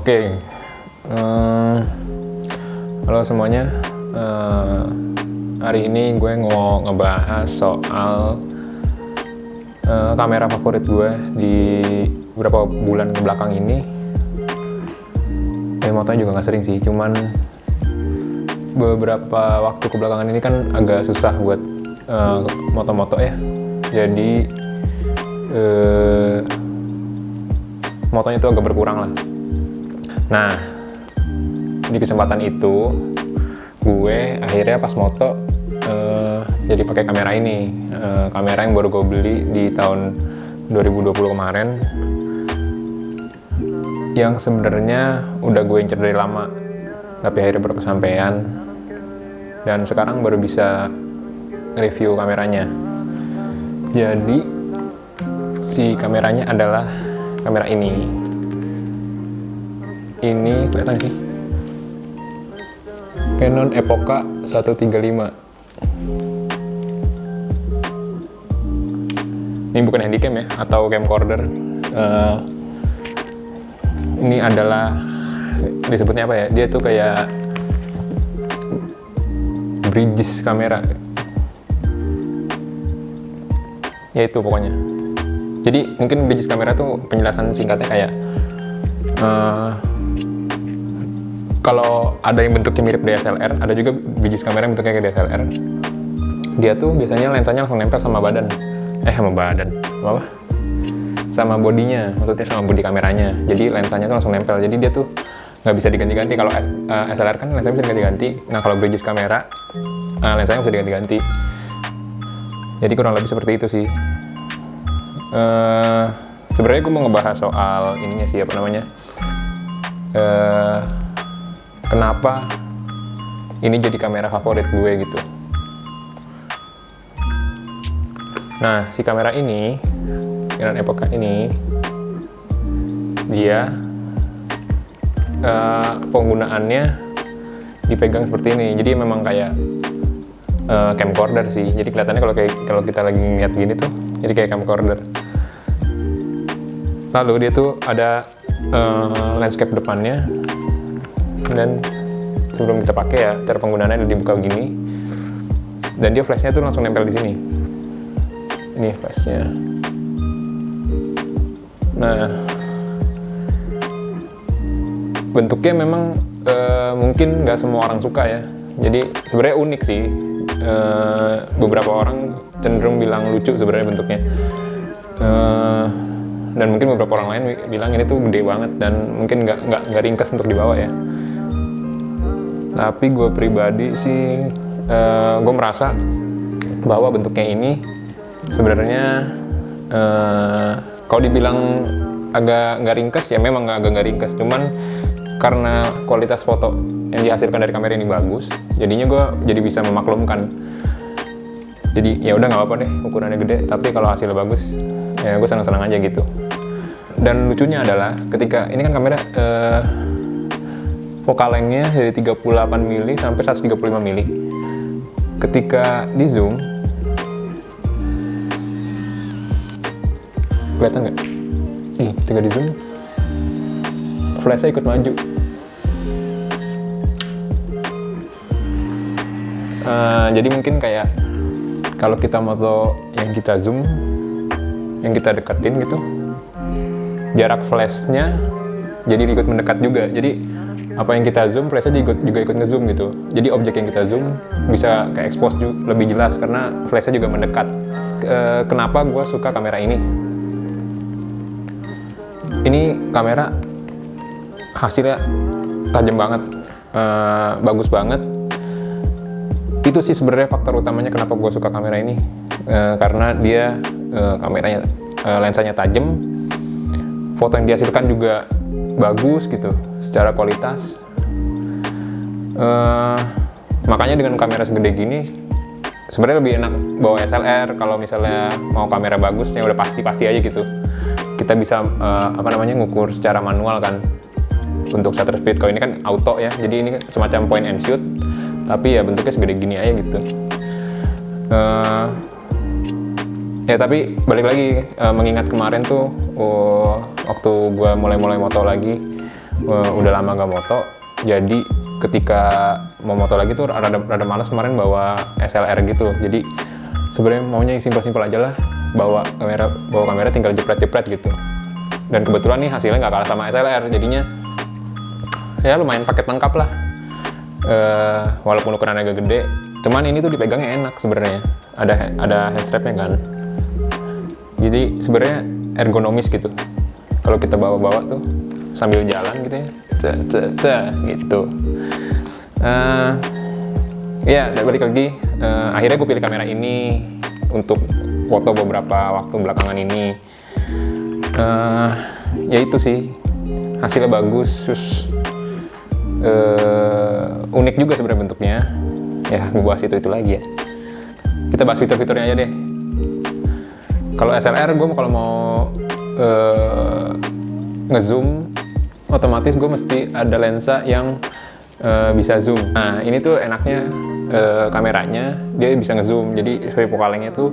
Oke, halo semuanya. Hari ini gue mau ngebahas soal kamera favorit gue di beberapa bulan belakang ini. Motonya juga nggak sering sih, cuman beberapa waktu kebelakangan ini kan agak susah buat moto-moto ya. Jadi motonya tuh agak berkurang lah. Nah, di kesempatan itu gue akhirnya pas moto jadi pakai kamera ini, kamera yang baru gue beli di tahun 2020 kemarin, yang sebenarnya udah gue incer dari lama tapi akhirnya baru kesampaian dan sekarang baru bisa review kameranya. Jadi si kameranya adalah kamera ini kelihatan sih, Canon Epoca 135. Ini bukan handycam ya, atau camcorder. Ini adalah, disebutnya apa ya, dia tuh kayak bridges kamera ya, itu pokoknya. Jadi mungkin bridges kamera tuh penjelasan singkatnya kayak kalau ada yang bentuknya mirip DSLR, ada juga bridges kamera yang bentuknya kayak DSLR. Dia tuh biasanya lensanya langsung nempel sama badan. Sama bodinya, maksudnya sama bodi kameranya. Jadi lensanya tuh langsung nempel. Jadi dia tuh nggak bisa diganti-ganti. Kalau SLR kan lensanya bisa diganti-ganti. Nah kalau bridges kamera, lensanya bisa diganti-ganti. Jadi kurang lebih seperti itu sih. Sebenarnya gue mau ngebahas soal ininya sih, apa namanya, kenapa ini jadi kamera favorit gue gitu. Nah, si kamera ini, Canon Epoca ini, dia penggunaannya dipegang seperti ini. Jadi memang kayak camcorder sih. Jadi kelihatannya kalau kita lagi ngeliat gini tuh, jadi kayak camcorder. Lalu dia tuh ada landscape depannya, dan sebelum kita pakai ya, cara penggunaannya dibuka gini, dan dia flashnya tuh langsung nempel di sini. Ini flashnya. Nah, bentuknya memang mungkin nggak semua orang suka ya. Jadi sebenarnya unik sih. Beberapa orang cenderung bilang lucu sebenarnya bentuknya. Dan mungkin beberapa orang lain bilang ini tuh gede banget dan mungkin nggak ringkas untuk dibawa ya. Tapi gue pribadi sih, gue merasa bahwa bentuknya ini sebenarnya kalau dibilang agak nggak ringkas ya, memang agak nggak ringkas. Cuman karena kualitas foto yang dihasilkan dari kamera ini bagus, jadinya gue jadi bisa memaklumkan. Jadi ya udah nggak apa-apa deh ukurannya gede, tapi kalau hasilnya bagus ya gue senang-senang aja gitu. Dan lucunya adalah ketika ini kan kamera focal length-nya dari 38 mili sampai 135 mili. Ketika di zoom, kelihatan nggak? Nih, ketika di zoom, flash-nya ikut maju. Jadi mungkin kayak kalau kita moto yang kita zoom, yang kita deketin gitu, jarak flash-nya jadi ikut mendekat juga. Jadi apa yang kita zoom, flash-nya juga ikut ngezoom gitu. Jadi objek yang kita zoom bisa ke expose lebih jelas karena flash-nya juga mendekat. Kenapa gue suka kamera ini? Ini kamera hasilnya tajam banget, bagus banget. Itu sih sebenarnya faktor utamanya kenapa gue suka kamera ini, karena dia kameranya, lensanya tajam, foto yang dihasilkan juga bagus gitu secara kualitas. Makanya dengan kamera segede gini sebenarnya lebih enak bawa SLR. Kalau misalnya mau kamera bagus yang udah pasti aja gitu, kita bisa ngukur secara manual kan untuk shutter speed. Kalau ini kan auto ya, jadi ini semacam point and shoot, tapi ya bentuknya segede gini aja gitu. Ya tapi balik lagi, mengingat kemarin tuh waktu gue mulai moto lagi, udah lama gak moto, jadi ketika mau moto lagi tuh rada malas kemarin bawa SLR gitu. Jadi sebenarnya maunya yang simpel-simpel aja lah, bawa kamera tinggal jepret-jepret gitu. Dan kebetulan nih hasilnya nggak kalah sama SLR, jadinya ya lumayan paket lengkap lah. Walaupun ukurannya agak gede, cuman ini tuh dipegangnya enak sebenarnya. Ada handstrapnya kan, jadi sebenarnya ergonomis gitu. Kalau kita bawa-bawa tuh sambil jalan gitu ya, gitu. Ya, balik lagi. Akhirnya gue pilih kamera ini untuk foto beberapa waktu belakangan ini. Ya itu sih, hasilnya bagus, terus unik juga sebenarnya bentuknya. Ya, gue bahas itu lagi ya. Kita bahas fitur-fiturnya aja deh. Kalau SLR, gue kalau mau ngezoom, otomatis gue mesti ada lensa yang bisa zoom. Nah, ini tuh enaknya kameranya dia bisa ngezoom. Jadi focal-nya tuh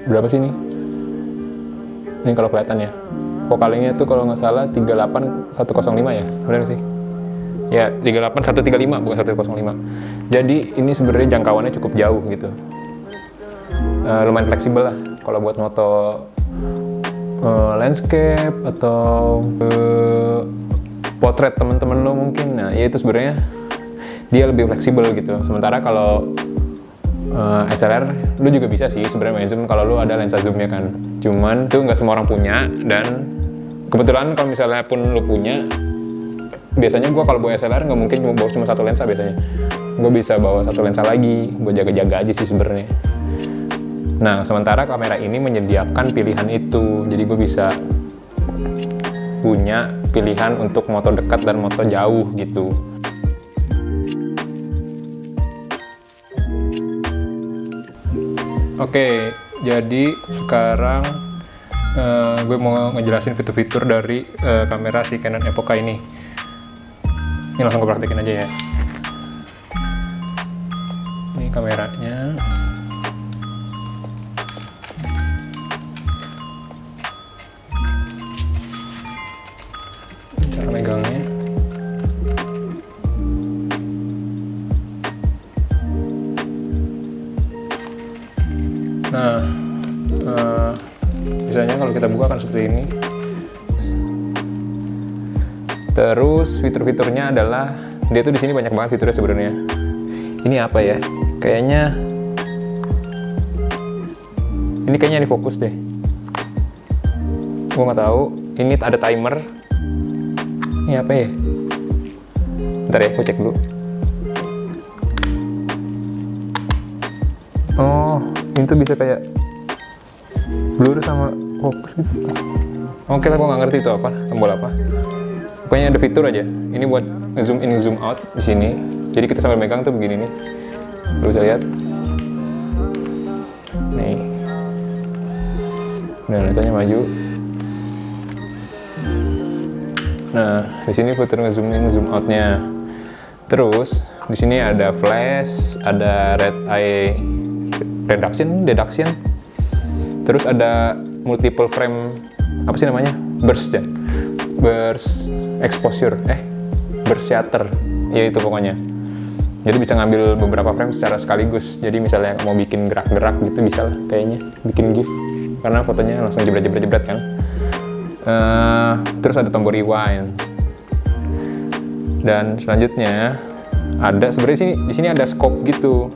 berapa sih nih? Ini kalau kelihatan ya. Focal-nya tuh kalau nggak salah 38105 ya, benar sih? Ya, 38135 bukan 105. Jadi ini sebenarnya jangkauannya cukup jauh gitu. Lumayan fleksibel lah kalau buat moto landscape atau potret teman-teman lo mungkin. Nah, ya itu sebenarnya dia lebih fleksibel gitu. Sementara kalau SLR lu juga bisa sih sebenarnya main zoom kalau lu ada lensa zoomnya kan. Cuman tuh nggak semua orang punya, dan kebetulan kalau misalnya pun lu punya, biasanya gua kalau bawa SLR nggak mungkin bawa cuma satu lensa biasanya. Gua bisa bawa satu lensa lagi buat jaga-jaga aja sih sebenarnya. Nah, sementara kamera ini menyediakan pilihan itu, jadi gue bisa punya pilihan untuk moto dekat dan moto jauh gitu. Oke, jadi sekarang gue mau ngejelasin fitur-fitur dari kamera si Canon Epoca ini. Ini langsung gue praktekin aja ya. Ini kameranya. Cara megangnya. Nah, biasanya kalau kita buka kan seperti ini. Terus fitur-fiturnya adalah dia tuh di sini banyak banget fiturnya sebenarnya. Ini apa ya? Kayaknya ini fokus deh. Gue nggak tahu. Ini ada timer. Ini apa ya? Bentar ya, gue cek dulu. Oh, ini tuh bisa kayak blur sama fokus gitu. Oke lah, gue nggak ngerti itu apa, tombol apa. Pokoknya ada fitur aja. Ini buat zoom in, zoom out di sini. Jadi kita sambil megang tuh begini nih. Lu bisa lihat. Nih. Nah, lensanya maju. Nah, di sini fitur nge-zoom in, zoom out-nya. Terus di sini ada flash, ada red eye deduction. Terus ada multiple frame, apa sih namanya? Burst ya. Burst exposure, burst shutter. Ya itu pokoknya. Jadi bisa ngambil beberapa frame secara sekaligus. Jadi misalnya mau bikin gerak-gerak gitu bisa lah kayaknya, bikin GIF. Karena fotonya langsung jebret kan. Terus ada tombol rewind. Dan selanjutnya ada sebenarnya di sini ada scope gitu.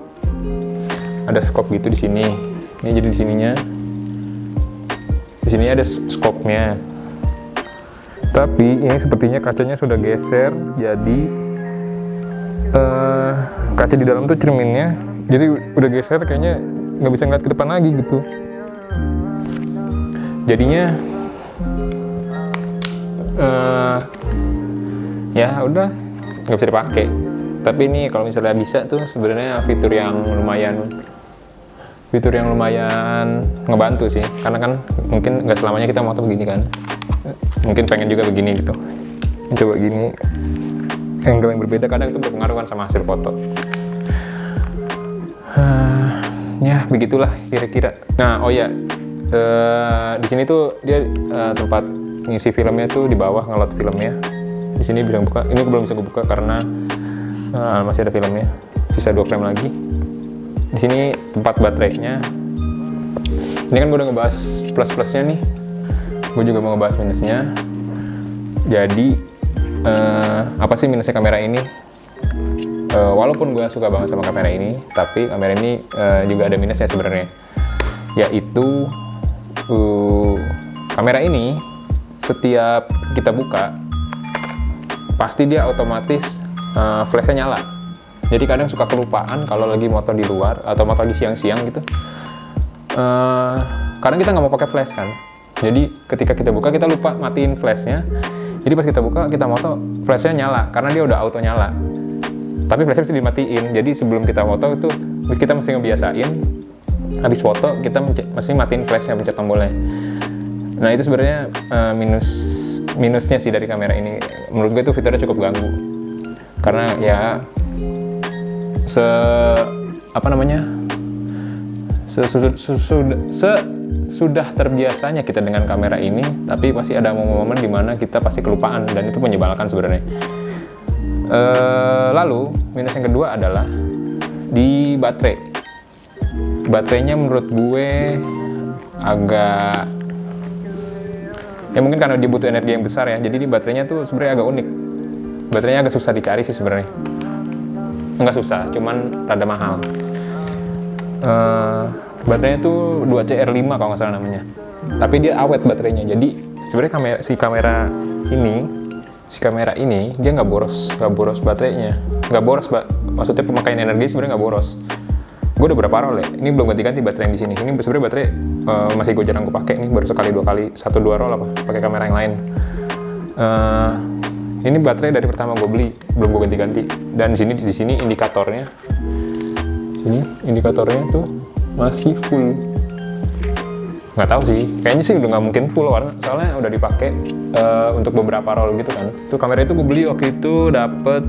Ada scope gitu di sini. Ini jadi di sininya. Di sini ada scope-nya. Tapi ini sepertinya kacanya sudah geser, jadi kaca di dalam tuh cerminnya, jadi udah geser kayaknya nggak bisa ngeliat ke depan lagi gitu. Jadinya ya udah nggak bisa dipakai. Tapi ini kalau misalnya bisa tuh sebenarnya fitur yang lumayan ngebantu sih, karena kan mungkin nggak selamanya kita moto begini kan, mungkin pengen juga begini gitu. Coba gini, angle yang berbeda kadang itu berpengaruh kan sama hasil foto. Ya begitulah kira-kira. Nah, oh ya, di sini tuh dia tempat ngisi filmnya tuh di bawah, ngelot filmnya. Di sini bisa buka, ini belum bisa gue buka karena masih ada filmnya, sisa 2 frame lagi. Di sini tempat baterainya. Ini kan gue udah ngebahas plus-plusnya nih, gue juga mau ngebahas minusnya. Jadi apa sih minusnya kamera ini? Walaupun gue suka banget sama kamera ini, tapi kamera ini juga ada minusnya sebenarnya, yaitu kamera ini setiap kita buka pasti dia otomatis flashnya nyala. Jadi kadang suka kelupaan kalau lagi moto di luar atau moto lagi siang-siang gitu. Kadang kita nggak mau pakai flash kan. Jadi ketika kita buka kita lupa matiin flashnya. Jadi pas kita buka kita moto flashnya nyala karena dia udah auto nyala. Tapi flashnya mesti dimatiin. Jadi sebelum kita moto itu kita mesti ngebiasain. Habis foto kita mesti matiin flashnya, pencet tombolnya. Nah itu sebenarnya minusnya sih dari kamera ini. Menurut gue itu fiturnya cukup ganggu. Karena ya sudah terbiasanya kita dengan kamera ini, tapi pasti ada momen-momen dimana kita pasti kelupaan dan itu menyebalkan sebenarnya. Lalu minus yang kedua adalah di baterai. Baterainya menurut gue agak, ya mungkin karena dia butuh energi yang besar ya, jadi di baterainya tuh sebenarnya agak unik. Baterainya agak susah dicari sih sebenarnya. Enggak susah, cuman rada mahal. Baterainya tuh 2CR5 kalau nggak salah namanya. Tapi dia awet baterainya. Jadi sebenarnya si kamera ini dia nggak boros baterainya. Nggak boros, maksudnya pemakaian energi sebenarnya nggak boros. Gue udah berapa roll ya? Ini belum ganti-ganti baterai yang di sini. Ini sebenarnya baterai masih gue jarang gue pakai nih, baru sekali 2 kali, 1-2 roll apa pakai kamera yang lain. Ini baterai dari pertama gue beli, belum gue ganti-ganti. Dan di sini indikatornya tuh masih full. Nggak tahu sih, kayaknya sih udah nggak mungkin full, soalnya udah dipakai untuk beberapa roll gitu kan. Tuh kamera itu gue beli waktu itu dapet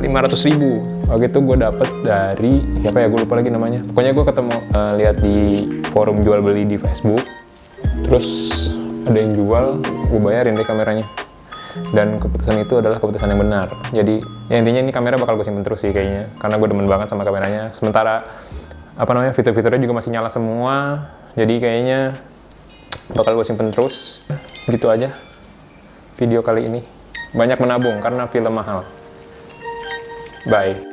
500.000. Waktu itu gue dapet dari siapa ya, gue lupa lagi namanya. Pokoknya gue ketemu lihat di forum jual beli di Facebook, terus ada yang jual, gue bayarin deh kameranya. Dan keputusan itu adalah keputusan yang benar. Jadi ya intinya ini kamera bakal gue simpen terus sih kayaknya, karena gue demen banget sama kameranya. Sementara fitur-fiturnya juga masih nyala semua, jadi kayaknya bakal gue simpen terus. Gitu aja video kali ini. Banyak menabung karena film mahal. Bye.